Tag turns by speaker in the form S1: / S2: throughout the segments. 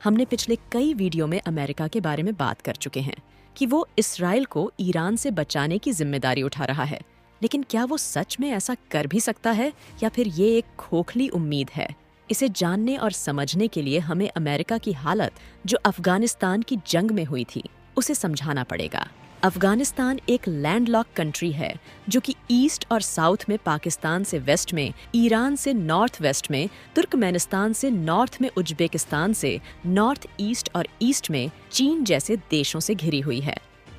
S1: हमने पिछले कई वीडियो में अमेरिका के बारे में बात कर चुके हैं कि वो इसराइल को ईरान से बचाने की जिम्मेदारी उठा रहा है। लेकिन क्या वो सच में ऐसा कर भी सकता है या फिर ये एक खोखली उम्मीद है? इसे जानने और समझने के लिए हमें अमेरिका की हालत जो अफगानिस्तान की जंग में हुई थी उसे समझाना पड़ेगा। अफगानिस्तान एक लैंडलॉक कंट्री है जो कि ईस्ट और साउथ में पाकिस्तान से वेस्ट में, ईरान से नॉर्थ वेस्ट में, तुर्कमेनिस्तान से नॉर्थ में, उज्बेकिस्तान से नॉर्थ ईस्ट और ईस्ट में चीन जैसे देशों से घिरी हुई है।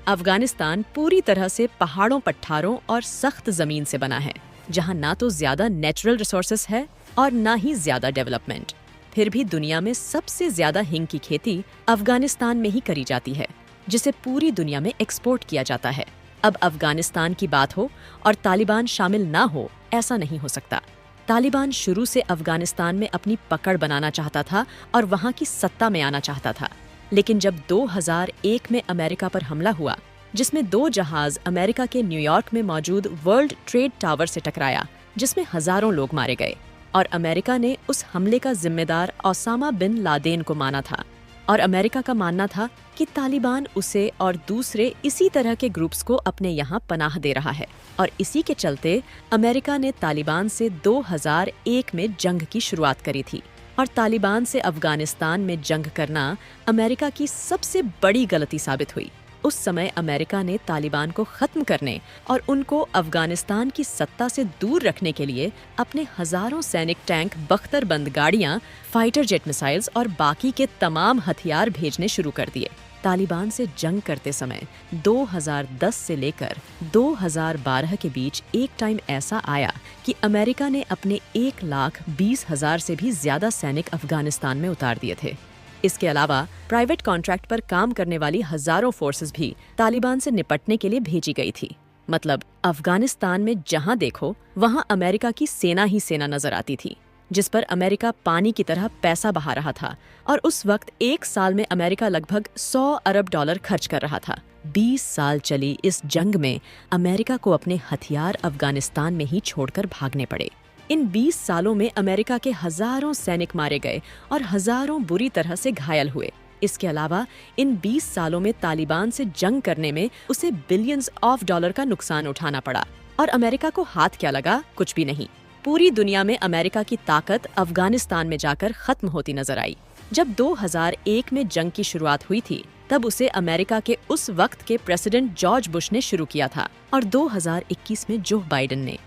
S1: अफगानिस्तान पूरी तरह से पहाड़ों, पठारों और सख्त जमीन से बना है, जहां ना तो ज्यादा नेचुरल रिसोर्सेस है और ना ही ज्यादा डेवलपमेंट। फिर भी दुनिया में सबसे ज्यादा हिंग की खेती अफगानिस्तान में ही करी जाती है, जिसे पूरी दुनिया में एक्सपोर्ट किया जाता है। अब अफगानिस्तान की बात हो और तालिबान शामिल ना हो, ऐसा नहीं हो सकता। तालिबान शुरू से अफगानिस्तान में अपनी पकड़ बनाना चाहता था और वहां की सत्ता में आना चाहता था। लेकिन जब 2001 में अमेरिका पर हमला हुआ, जिसमें 2 जहाज अमेरिका के न्यूयॉर्क में मौजूद वर्ल्ड ट्रेड टावर से टकराया, जिसमें हजारों लोग मारे गए, और अमेरिका ने उस हमले का जिम्मेदार ओसामा बिन लादेन को माना था, और अमेरिका का मानना था कि तालिबान उसे और दूसरे इसी तरह के ग्रुप्स को अपने यहाँ पनाह दे रहा है। और इसी के चलते अमेरिका ने तालिबान से 2001 में जंग की शुरुआत करी थी। और तालिबान से अफगानिस्तान में जंग करना अमेरिका की सबसे बड़ी गलती साबित हुई। उस समय अमेरिका ने तालिबान को खत्म करने और उनको अफगानिस्तान की सत्ता से दूर रखने के लिए अपने हजारों सैनिक टैंक, बख्तरबंद गाड़ियां, फाइटर जेट मिसाइल्स और बाकी के तमाम हथियार भेजने शुरू कर दिए। तालिबान से जंग करते समय 2010 से लेकर 2012 के बीच एक टाइम ऐसा आया कि अमेरिका ने अपने 1,20,000 से भी ज्यादा सैनिक अफगानिस्तान में उतार दिए थे। इसके अलावा प्राइवेट कॉन्ट्रैक्ट पर काम करने वाली हजारों फोर्सेस भी तालिबान से निपटने के लिए भेजी गई थी। मतलब अफगानिस्तान में जहां देखो वहां अमेरिका की सेना ही सेना नजर आती थी, जिस पर अमेरिका पानी की तरह पैसा बहा रहा था। और उस वक्त एक साल में अमेरिका लगभग $100 अरब खर्च कर रहा था। 20 साल चली इस जंग में अमेरिका को अपने हथियार अफगानिस्तान में ही छोड़कर भागने पड़े। इन 20 सालों में अमेरिका के हजारों सैनिक मारे गए और हजारों बुरी तरह से घायल हुए। इसके अलावा इन 20 सालों में तालिबान से जंग करने में उसे बिलियंस ऑफ डॉलर का नुकसान उठाना पड़ा। और अमेरिका को हाथ क्या लगा? कुछ भी नहीं। पूरी दुनिया में अमेरिका की ताकत अफगानिस्तान में जाकर खत्म होती नजर आई। जब 2001 में जंग की शुरुआत हुई थी, तब उसे अमेरिका के उस वक्त के प्रेसिडेंट जॉर्ज बुश ने शुरू किया था, और 2021 में जो बाइडेन ने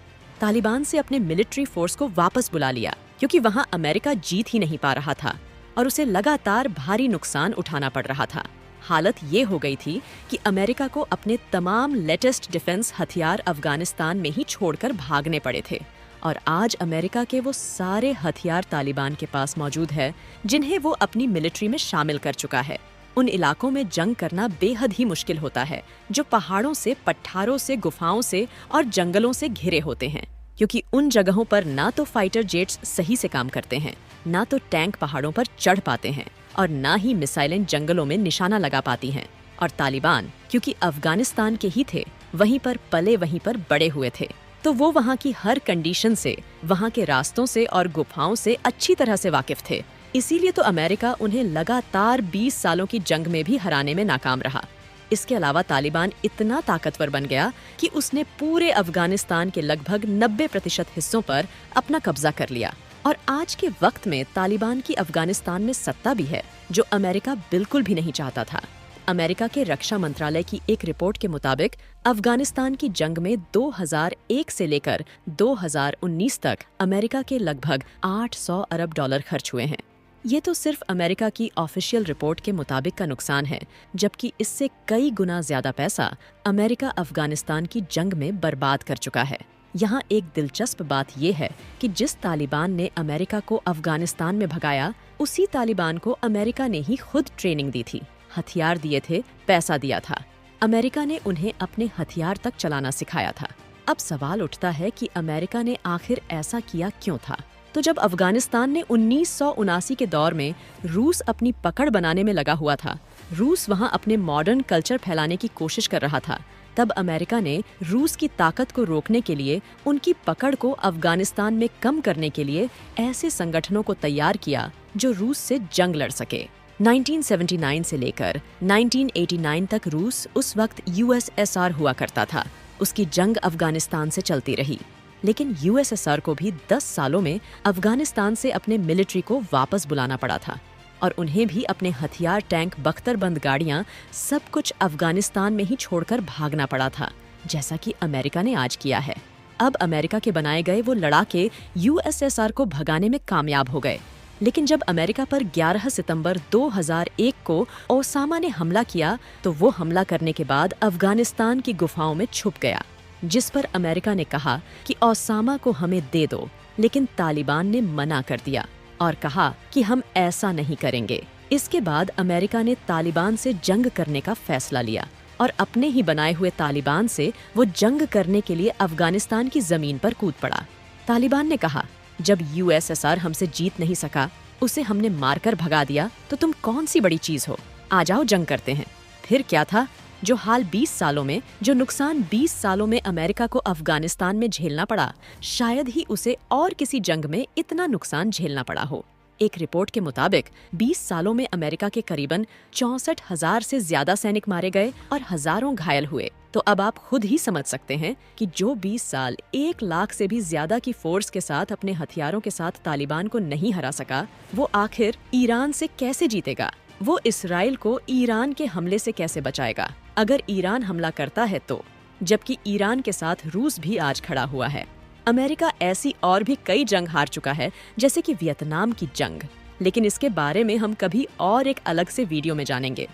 S1: तालिबान से अपने मिलिट्री फोर्स को वापस बुला लिया, क्योंकि वहां अमेरिका जीत ही नहीं पा रहा था और उसे लगातार भारी नुकसान उठाना पड़ रहा था। हालत ये हो गई थी कि अमेरिका को अपने तमाम लेटेस्ट डिफेंस हथियार अफगानिस्तान में ही छोड़कर भागने पड़े थे। और आज अमेरिका के वो सारे हथियार तालिबान के पास मौजूद है जिन्हें वो अपनी मिलिट्री में शामिल कर चुका है। उन इलाकों में जंग करना बेहद ही मुश्किल होता है, जो पहाड़ों से, पठारों से, गुफाओं से और जंगलों से घिरे होते हैं, क्योंकि उन जगहों पर ना तो फाइटर जेट्स सही से काम करते हैं, ना तो टैंक पहाड़ों पर चढ़ पाते हैं, और ना ही मिसाइलें जंगलों में निशाना लगा पाती हैं। और तालिबान क्योंकि अफगानिस्तान के ही थे, वहीं पर पले, वहीं पर बड़े हुए थे, तो वो वहाँ की हर कंडीशन से, वहाँ के रास्तों से और गुफाओं से अच्छी तरह से वाकिफ थे। इसीलिए तो अमेरिका उन्हें लगातार 20 सालों की जंग में भी हराने में नाकाम रहा। इसके अलावा तालिबान इतना ताकतवर बन गया कि उसने पूरे अफगानिस्तान के लगभग 90% हिस्सों पर अपना कब्जा कर लिया। और आज के वक्त में तालिबान की अफगानिस्तान में सत्ता भी है, जो अमेरिका बिल्कुल भी नहीं चाहता था। अमेरिका के रक्षा मंत्रालय की एक रिपोर्ट के मुताबिक अफगानिस्तान की जंग में 2001 से लेकर 2019 तक अमेरिका के लगभग $800 अरब खर्च हुए हैं। ये तो सिर्फ अमेरिका की ऑफिशियल रिपोर्ट के मुताबिक का नुकसान है, जबकि इससे कई गुना ज्यादा पैसा अमेरिका अफगानिस्तान की जंग में बर्बाद कर चुका है। यहाँ एक दिलचस्प बात यह है कि जिस तालिबान ने अमेरिका को अफगानिस्तान में भगाया, उसी तालिबान को अमेरिका ने ही खुद ट्रेनिंग दी थी, हथियार दिए थे, पैसा दिया था। अमेरिका ने उन्हें अपने हथियार तक चलाना सिखाया था। अब सवाल उठता है कि अमेरिका ने आखिर ऐसा किया क्यों था? तो जब अफगानिस्तान ने 1979 के दौर में रूस अपनी पकड़ बनाने में लगा हुआ था, रूस वहां अपने मॉडर्न कल्चर फैलाने की कोशिश कर रहा था, तब अमेरिका ने रूस की ताकत को रोकने के लिए, उनकी पकड़ को अफगानिस्तान में कम करने के लिए ऐसे संगठनों को तैयार किया जो रूस से जंग लड़ सके। 1979 से लेकर 1989 तक रूस उस वक्त यूएसएसआर हुआ करता था। उसकी जंग अफगानिस्तान से चलती रही, लेकिन यूएसएसआर को भी 10 सालों में अफगानिस्तान से अपने मिलिट्री को वापस बुलाना पड़ा था और उन्हें भी अपने हथियार, टैंक, बख्तरबंद गाड़ियां सब कुछ अफगानिस्तान में ही छोड़कर भागना पड़ा था, जैसा कि अमेरिका ने आज किया है। अब अमेरिका के बनाए गए वो लड़ाके यूएसएसआर को भगाने में कामयाब हो गए, लेकिन जब अमेरिका पर 11 सितंबर 2001 को ओसामा ने हमला किया तो वो हमला करने के बाद अफगानिस्तान की गुफाओं में छुप गया, जिस पर अमेरिका ने कहा कि ओसामा को हमें दे दो, लेकिन तालिबान ने मना कर दिया और कहा कि हम ऐसा नहीं करेंगे। इसके बाद अमेरिका ने तालिबान से जंग करने का फैसला लिया और अपने ही बनाए हुए तालिबान से वो जंग करने के लिए अफगानिस्तान की जमीन पर कूद पड़ा। तालिबान ने कहा, जब यूएसएसआर हमसे जीत नहीं सका, उसे हमने मारकर भगा दिया, तो तुम कौन सी बड़ी चीज हो, आ जाओ जंग करते हैं। फिर क्या था, जो नुकसान 20 सालों में अमेरिका को अफगानिस्तान में झेलना पड़ा, शायद ही उसे और किसी जंग में इतना नुकसान झेलना पड़ा हो। एक रिपोर्ट के मुताबिक 20 सालों में अमेरिका के करीबन 64,000 से ज्यादा सैनिक मारे गए और हजारों घायल हुए। तो अब आप खुद ही समझ सकते हैं कि जो 20 साल 1 लाख से भी ज्यादा की फोर्स के साथ अपने हथियारों के साथ तालिबान को नहीं हरा सका, वो आखिर ईरान से कैसे जीतेगा? वो इसराइल को ईरान के हमले से कैसे बचाएगा अगर ईरान हमला करता है तो, जबकि ईरान के साथ रूस भी आज खड़ा हुआ है। अमेरिका ऐसी और भी कई जंग हार चुका है, जैसे कि वियतनाम की जंग, लेकिन इसके बारे में हम कभी और एक अलग से वीडियो में जानेंगे।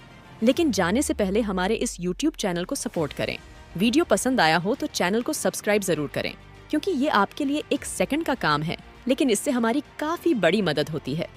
S1: लेकिन जाने से पहले हमारे इस YouTube चैनल को सपोर्ट करें। वीडियो पसंद आया हो तो चैनल को सब्सक्राइब जरूर करें, क्योंकि ये आपके लिए 1 सेकंड का काम है, लेकिन इससे हमारी काफी बड़ी मदद होती है।